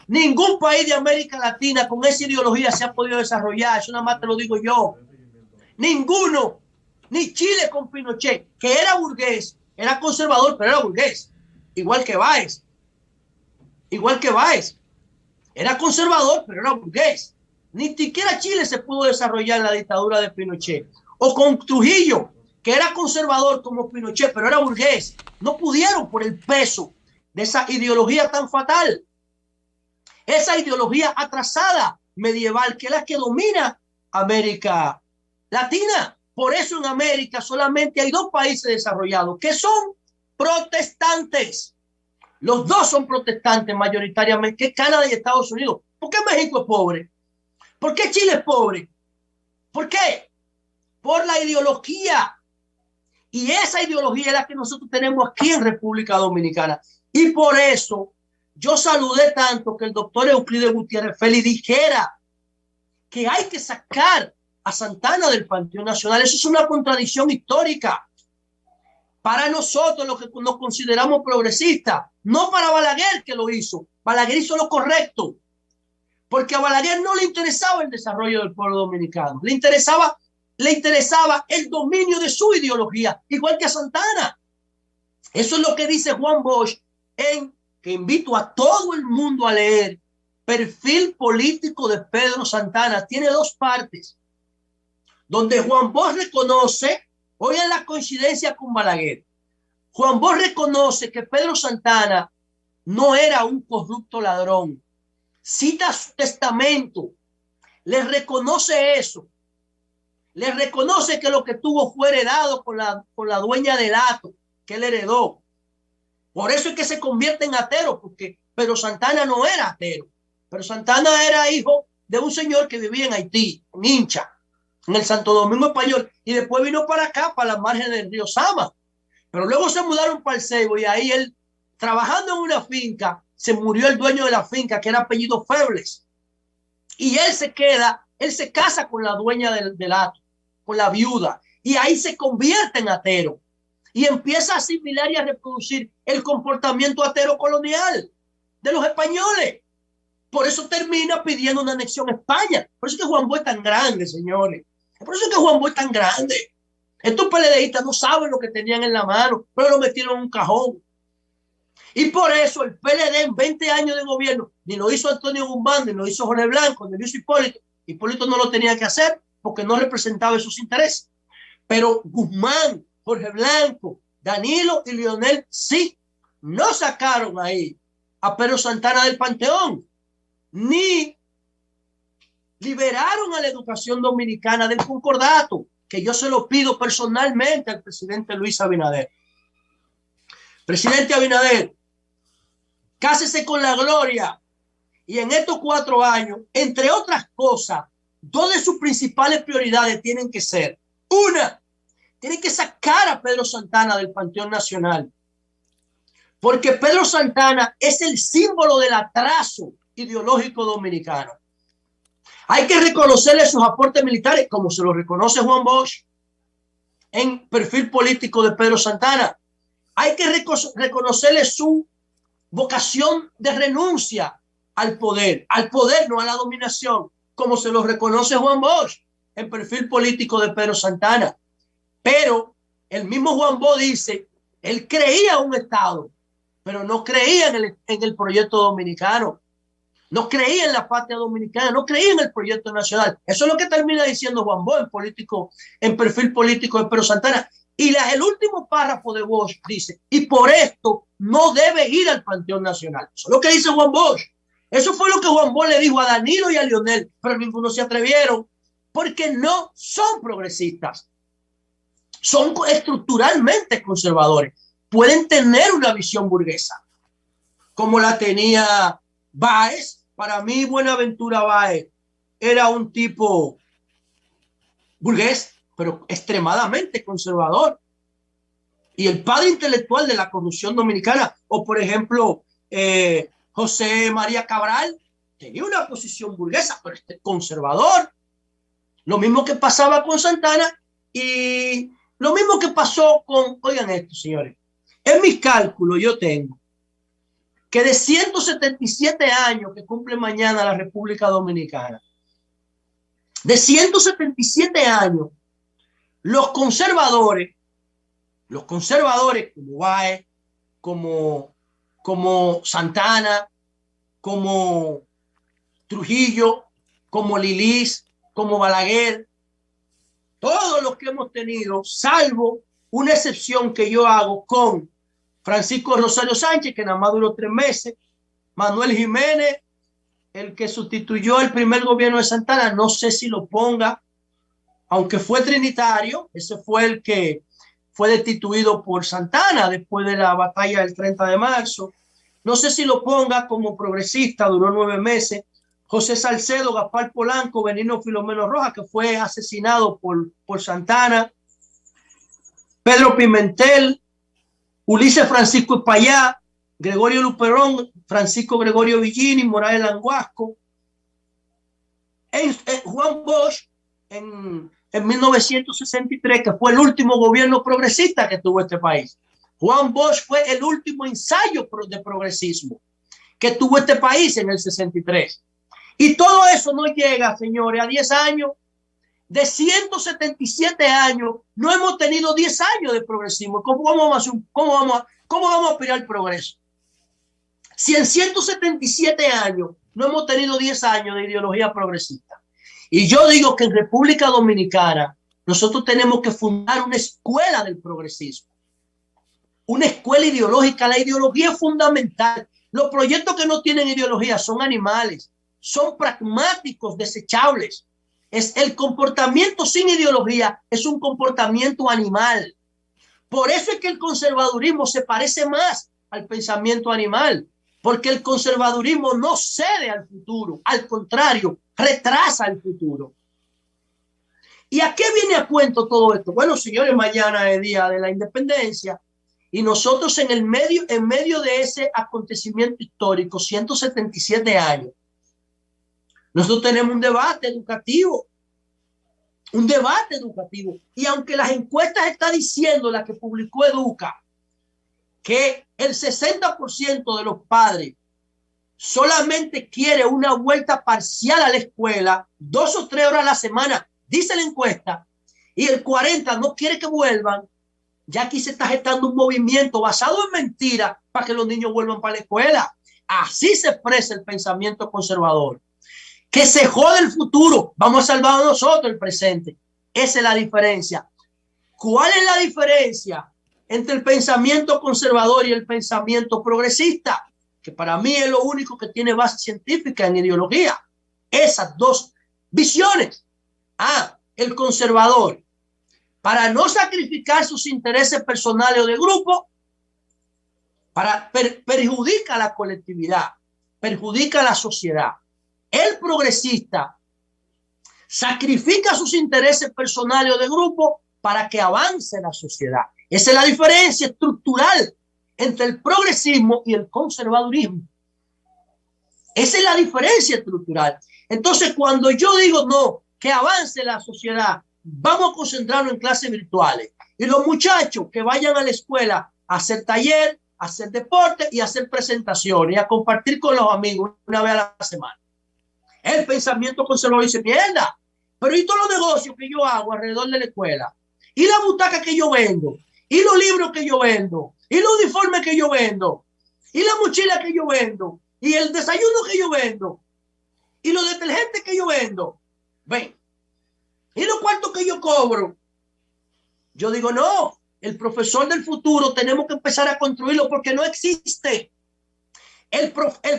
Ningún país de América Latina con esa ideología se ha podido desarrollar. Eso nada más te lo digo yo. Ninguno. Ni Chile con Pinochet, que era burgués, era conservador, pero era burgués. Igual que Báez. Igual que Báez. Era conservador, pero era burgués. Ni siquiera Chile se pudo desarrollar en la dictadura de Pinochet. O con Trujillo, que era conservador como Pinochet, pero era burgués. No pudieron por el peso de esa ideología tan fatal. Esa ideología atrasada medieval, que es la que domina América Latina. Por eso en América solamente hay dos países desarrollados que son protestantes. Los dos son protestantes mayoritariamente, que es Canadá y Estados Unidos. ¿Por qué México es pobre? ¿Por qué Chile es pobre? ¿Por qué? Por la ideología. Y esa ideología es la que nosotros tenemos aquí en República Dominicana. Y por eso yo saludé tanto que el doctor Euclides Gutiérrez Félix dijera que hay que sacar a Santana del Panteón Nacional. Eso es una contradicción histórica para nosotros, los que nos consideramos progresistas, no para Balaguer, que lo hizo. Balaguer hizo lo correcto, porque a Balaguer no le interesaba el desarrollo del pueblo dominicano, le interesaba el dominio de su ideología, igual que a Santana. Eso es lo que dice Juan Bosch, que invito a todo el mundo a leer, Perfil político de Pedro Santana. Tiene dos partes, donde Juan Bosch reconoce, oigan la coincidencia con Balaguer, Juan Bosch reconoce que Pedro Santana no era un corrupto ladrón, cita su testamento, le reconoce eso, le reconoce que lo que tuvo fue heredado con la dueña del hato, que él heredó. Por eso es que se convierte en atero, porque Pedro Santana no era atero. Pero Santana era hijo de un señor que vivía en Haití, en Hincha, en el Santo Domingo Español, y después vino para acá, para las márgenes del río Sama. Pero luego se mudaron para el Ceibo y ahí él, trabajando en una finca, se murió el dueño de la finca, que era apellido Febles. Y él se casa con la dueña del hato, con la viuda, y ahí se convierte en atero. Y empieza a asimilar y a reproducir el comportamiento atero colonial de los españoles. Por eso termina pidiendo una anexión a España. Por eso es que Juan Bosch es tan grande, señores. Por eso es que Juan Bosch es tan grande. Estos PLDistas no saben lo que tenían en la mano, pero lo metieron en un cajón. Y por eso el PLD en 20 años de gobierno, ni lo hizo Antonio Guzmán, ni lo hizo Jorge Blanco, ni lo hizo Hipólito. Hipólito no lo tenía que hacer porque no representaba esos intereses. Pero Guzmán, Jorge Blanco, Danilo y Lionel sí no sacaron ahí a Pedro Santana del Panteón, ni liberaron a la educación dominicana del concordato, que yo se lo pido personalmente al presidente Luis Abinader. Presidente Abinader, cásese con la gloria y en estos 4 años, entre otras cosas, dos de sus principales prioridades tienen que ser: una, tienen que sacar a Pedro Santana del Panteón Nacional, porque Pedro Santana es el símbolo del atraso ideológico dominicano. Hay que reconocerle sus aportes militares, como se lo reconoce Juan Bosch en Perfil político de Pedro Santana. Hay que reconocerle su vocación de renuncia al poder, no a la dominación, como se lo reconoce Juan Bosch en Perfil político de Pedro Santana. Pero el mismo Juan Bosch dice, él creía en un Estado, pero no creía en el proyecto dominicano, no creía en la patria dominicana, no creía en el proyecto nacional. Eso es lo que termina diciendo Juan Bosch en Perfil político de Pedro Santana. Y el último párrafo de Bosch dice, y por esto no debe ir al Panteón Nacional. Eso es lo que dice Juan Bosch. Eso fue lo que Juan Bosch le dijo a Danilo y a Lionel, pero ninguno se atrevieron porque no son progresistas. Son estructuralmente conservadores. Pueden tener una visión burguesa, como la tenía Báez. Para mí, Buenaventura Báez era un tipo burgués, pero extremadamente conservador. Y el padre intelectual de la corrupción dominicana, o por ejemplo, José María Cabral, tenía una posición burguesa, pero conservador. Lo mismo que pasaba con Santana y lo mismo que pasó con, oigan esto, señores, en mis cálculos yo tengo que de 177 años que cumple mañana la República Dominicana, de 177 años, los conservadores como Báez, como Santana, como Trujillo, como Lilis, como Balaguer, todos los que hemos tenido, salvo una excepción que yo hago con Francisco Rosario Sánchez, que nada más duró 3 meses, Manuel Jiménez, el que sustituyó el primer gobierno de Santana, no sé si lo ponga, aunque fue trinitario, ese fue el que fue destituido por Santana después de la batalla del 30 de marzo. No sé si lo ponga como progresista, duró 9 meses. José Salcedo, Gaspar Polanco, Benigno Filomeno Rojas, que fue asesinado por Santana. Pedro Pimentel, Ulises Francisco Espaillá, Gregorio Luperón, Francisco Gregorio Villini, Morales Languasco. Juan Bosch, en 1963, que fue el último gobierno progresista que tuvo este país. Juan Bosch fue el último ensayo de progresismo que tuvo este país en el 63. Y todo eso no llega, señores, a 10 años. De 177 años, no hemos tenido 10 años de progresismo. ¿Cómo vamos a aspirar al progreso? Si en 177 años no hemos tenido 10 años de ideología progresista. Y yo digo que en República Dominicana nosotros tenemos que fundar una escuela del progresismo. Una escuela ideológica. La ideología es fundamental. Los proyectos que no tienen ideología son animales, son pragmáticos, desechables. Es el comportamiento sin ideología, es un comportamiento animal. Por eso es que el conservadurismo se parece más al pensamiento animal, porque el conservadurismo no cede al futuro, al contrario, retrasa el futuro. ¿Y a qué viene a cuento todo esto? Bueno, señores, mañana es día de la independencia y nosotros en medio de ese acontecimiento histórico, 177 años, nosotros tenemos un debate educativo. Y aunque las encuestas están diciendo, la que publicó Educa, que el 60% de los padres solamente quiere una vuelta parcial a la escuela, 2 o 3 horas a la semana, dice la encuesta, y el 40% no quiere que vuelvan, ya aquí se está gestando un movimiento basado en mentiras para que los niños vuelvan para la escuela. Así se expresa el pensamiento conservador. Que se jode el futuro, vamos a salvar a nosotros el presente. Esa es la diferencia. ¿Cuál es la diferencia entre el pensamiento conservador y el pensamiento progresista? Que para mí es lo único que tiene base científica en ideología. Esas dos visiones. El conservador, para no sacrificar sus intereses personales o de grupo, perjudica a la colectividad, perjudica a la sociedad. El progresista sacrifica sus intereses personales o de grupo para que avance la sociedad. Esa es la diferencia estructural entre el progresismo y el conservadurismo. Esa es la diferencia estructural. Entonces, cuando yo digo no, que avance la sociedad, vamos a concentrarnos en clases virtuales. Y los muchachos que vayan a la escuela a hacer taller, a hacer deporte y a hacer presentaciones y a compartir con los amigos una vez a la semana. El pensamiento conservador dice, mierda, pero ¿y todos los negocios que yo hago alrededor de la escuela? ¿Y la butaca que yo vendo? ¿Y los libros que yo vendo? ¿Y los uniformes que yo vendo? ¿Y la mochila que yo vendo? ¿Y el desayuno que yo vendo? ¿Y los detergentes que yo vendo? Ven. ¿Y los cuartos que yo cobro? Yo digo, no, el profesor del futuro tenemos que empezar a construirlo porque no existe. El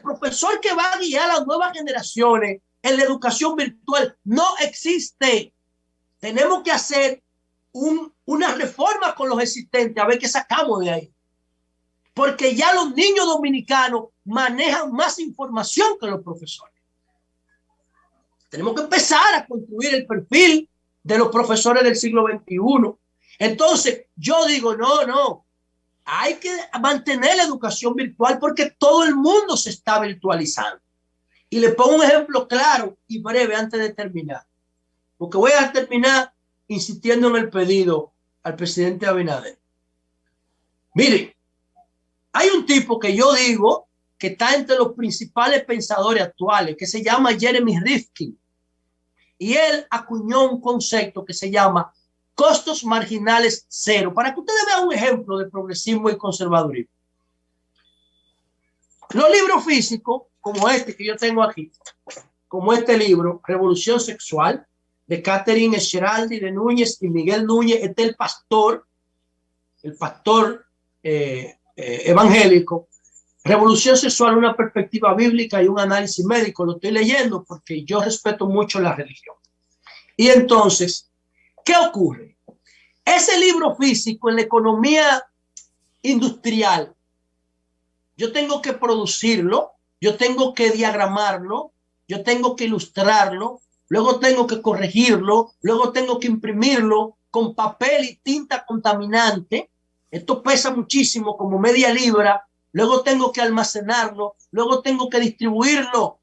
profesor que va a guiar a las nuevas generaciones en la educación virtual no existe. Tenemos que hacer una reforma con los existentes, a ver qué sacamos de ahí. Porque ya los niños dominicanos manejan más información que los profesores. Tenemos que empezar a construir el perfil de los profesores del siglo XXI. Entonces, yo digo, no. Hay que mantener la educación virtual porque todo el mundo se está virtualizando. Y le pongo un ejemplo claro y breve antes de terminar. Porque voy a terminar insistiendo en el pedido al presidente Abinader. Miren, hay un tipo que yo digo que está entre los principales pensadores actuales, que se llama Jeremy Rifkin. Y él acuñó un concepto que se llama costos marginales cero, para que ustedes vean un ejemplo de progresismo y conservadurismo. Los libros físicos, como este que yo tengo aquí, como este libro, Revolución Sexual, de Catherine Scheraldi de Núñez y Miguel Núñez, este es el pastor evangélico. Revolución Sexual, una perspectiva bíblica y un análisis médico. Lo estoy leyendo porque yo respeto mucho la religión. Y entonces, ¿qué ocurre? Ese libro físico en la economía industrial, yo tengo que producirlo, yo tengo que diagramarlo, yo tengo que ilustrarlo, luego tengo que corregirlo, luego tengo que imprimirlo con papel y tinta contaminante. Esto pesa muchísimo, como media libra. Luego tengo que almacenarlo, luego tengo que distribuirlo,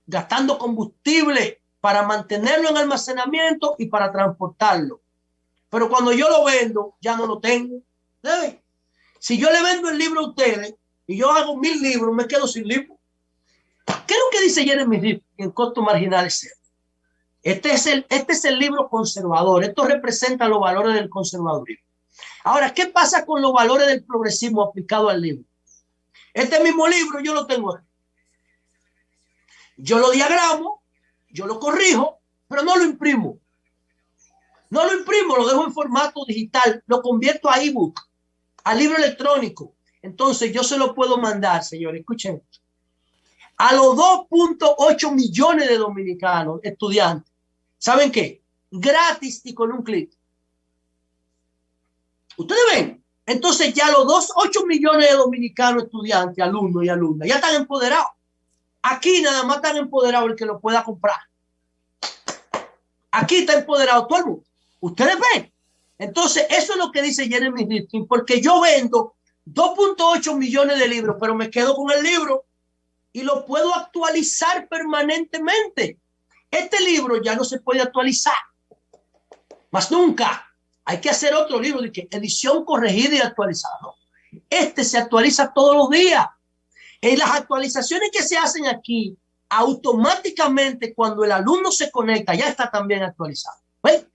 gastando combustible para mantenerlo en almacenamiento y para transportarlo. Pero cuando yo lo vendo, ya no lo tengo. ¿Saben? Si yo le vendo el libro a ustedes y yo hago 1000 libros, me quedo sin libro. ¿Qué es lo que dice Jeremy Rifkin en Costos Marginales Cero? Este es el libro conservador. Esto representa los valores del conservadurismo. Ahora, ¿qué pasa con los valores del progresismo aplicado al libro? Este mismo libro yo lo tengo aquí. Yo lo diagramo, yo lo corrijo, pero no lo imprimo. No lo imprimo, lo dejo en formato digital, lo convierto a ebook, a libro electrónico. Entonces yo se lo puedo mandar, señores, escuchen, a los 2.8 millones de dominicanos estudiantes. ¿Saben qué? Gratis y con un clic. Ustedes ven. Entonces ya los 2.8 millones de dominicanos estudiantes, alumnos y alumnas, ya están empoderados. Aquí nada más están empoderados el que lo pueda comprar. Aquí está empoderado todo el mundo. Ustedes ven. Entonces eso es lo que dice Jeremy Rifkin, porque yo vendo 2.8 millones de libros, pero me quedo con el libro y lo puedo actualizar permanentemente. Este libro ya no se puede actualizar. Más nunca. Hay que hacer otro libro de que edición corregida y actualizada. ¿No? Este se actualiza todos los días. En las actualizaciones que se hacen aquí, automáticamente cuando el alumno se conecta, ya está también actualizado. ¿Ven?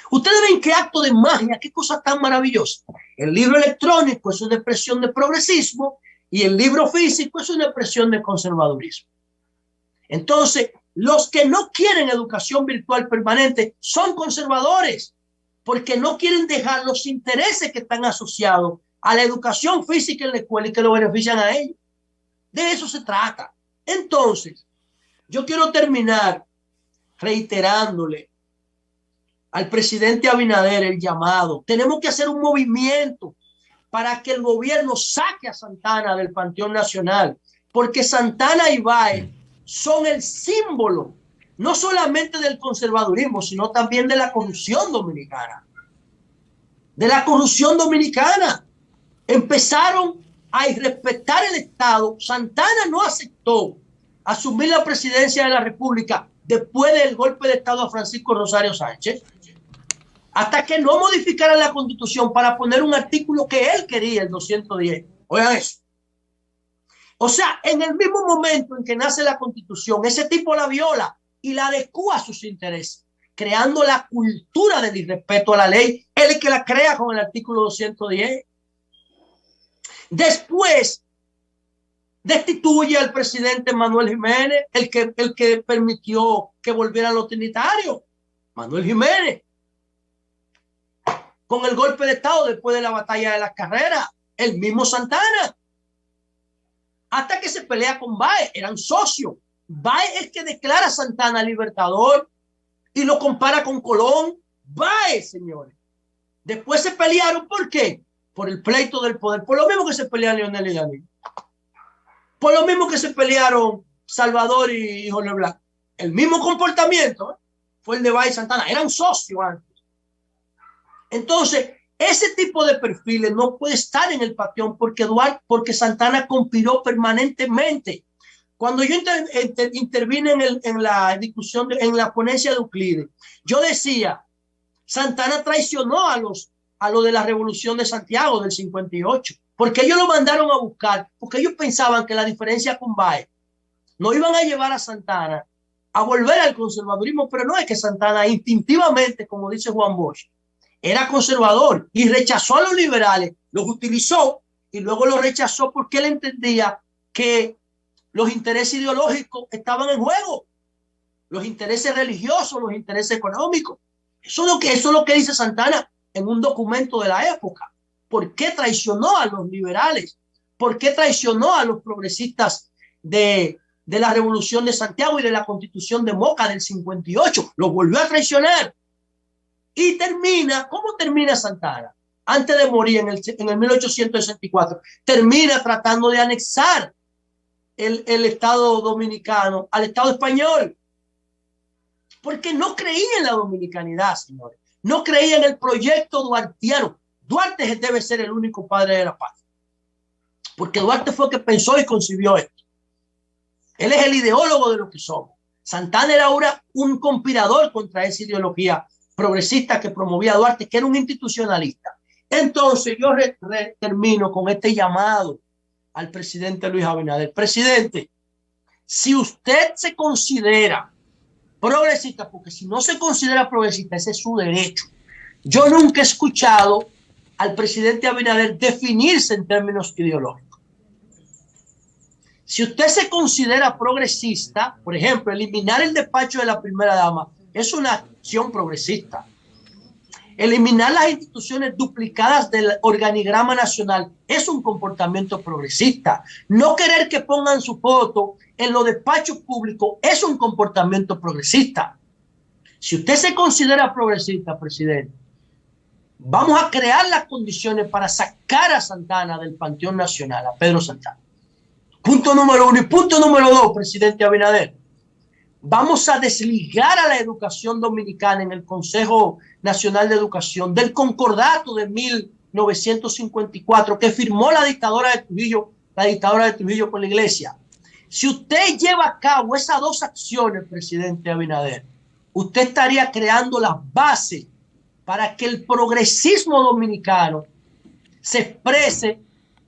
Ustedes ven qué acto de magia, qué cosa tan maravillosa. El libro electrónico es una expresión de progresismo y el libro físico es una expresión de conservadurismo. Entonces, los que no quieren educación virtual permanente son conservadores, porque no quieren dejar los intereses que están asociados a la educación física en la escuela y que lo benefician a ellos. De eso se trata. Entonces, yo quiero terminar reiterándole al presidente Abinader el llamado. Tenemos que hacer un movimiento para que el gobierno saque a Santana del Panteón Nacional, porque Santana y Báez son el símbolo no solamente del conservadurismo, sino también de la corrupción dominicana. De la corrupción dominicana. Empezaron a irrespetar el Estado. Santana no aceptó asumir la presidencia de la República después del golpe de Estado a Francisco Rosario Sánchez, hasta que no modificara la Constitución para poner un artículo que él quería, el 210. Oigan eso. O sea, en el mismo momento en que nace la Constitución, ese tipo la viola y la adecua a sus intereses, creando la cultura del irrespeto a la ley. Él es el que la crea con el artículo 210. Después destituye al presidente Manuel Jiménez, el que permitió que volvieran los trinitarios. Manuel Jiménez. Con el golpe de Estado después de la batalla de las carreras. El mismo Santana. Hasta que se pelea con Báez. Eran socios. Báez es el que declara a Santana libertador y lo compara con Colón. Báez, señores. Después se pelearon. ¿Por qué? Por el pleito del poder. Por lo mismo que se pelearon Leonel y Danilo. Por lo mismo que se pelearon Salvador y Jorge Blanco. El mismo comportamiento fue el de Báez y Santana. Eran socios antes. Entonces, ese tipo de perfiles no puede estar en el panteón porque Santana conspiró permanentemente. Cuando yo intervine en la discusión, en la ponencia de Euclides, yo decía, Santana traicionó a los de la Revolución de Santiago del 58. Porque ellos lo mandaron a buscar, porque ellos pensaban que la diferencia con Báez no iban a llevar a Santana a volver al conservadurismo, pero no es que Santana instintivamente, como dice Juan Bosch, era conservador y rechazó a los liberales, los utilizó y luego los rechazó porque él entendía que los intereses ideológicos estaban en juego, los intereses religiosos, los intereses económicos. Eso es lo que dice Santana en un documento de la época. ¿Por qué traicionó a los liberales? ¿Por qué traicionó a los progresistas de la Revolución de Santiago y de la Constitución de Moca del 58? Lo volvió a traicionar. Y termina, ¿cómo termina Santana? Antes de morir en el 1864, termina tratando de anexar el Estado dominicano al Estado español. Porque no creía en la dominicanidad, señores. No creía en el proyecto duartiano. Duarte debe ser el único padre de la paz. Porque Duarte fue el que pensó y concibió esto. Él es el ideólogo de lo que somos. Santana era ahora un conspirador contra esa ideología progresista que promovía Duarte, que era un institucionalista. Entonces yo termino con este llamado al presidente Luis Abinader. Presidente, si usted se considera progresista, porque si no se considera progresista, ese es su derecho. Yo nunca he escuchado al presidente Abinader definirse en términos ideológicos. Si usted se considera progresista, por ejemplo, eliminar el despacho de la primera dama es una acción progresista. Eliminar las instituciones duplicadas del organigrama nacional es un comportamiento progresista. No querer que pongan su foto en los despachos públicos es un comportamiento progresista. Si usted se considera progresista, presidente, vamos a crear las condiciones para sacar a Santana del Panteón Nacional, a Pedro Santana. Punto número 1. Y punto número 2, presidente Abinader. Vamos a desligar a la educación dominicana en el Consejo Nacional de Educación del concordato de 1954 que firmó la dictadura de Trujillo con la iglesia. Si usted lleva a cabo esas dos acciones, presidente Abinader, usted estaría creando las bases para que el progresismo dominicano se exprese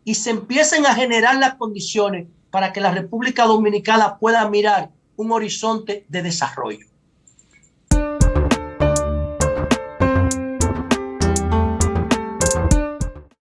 y se empiecen a generar las condiciones para que la República Dominicana pueda mirar un horizonte de desarrollo.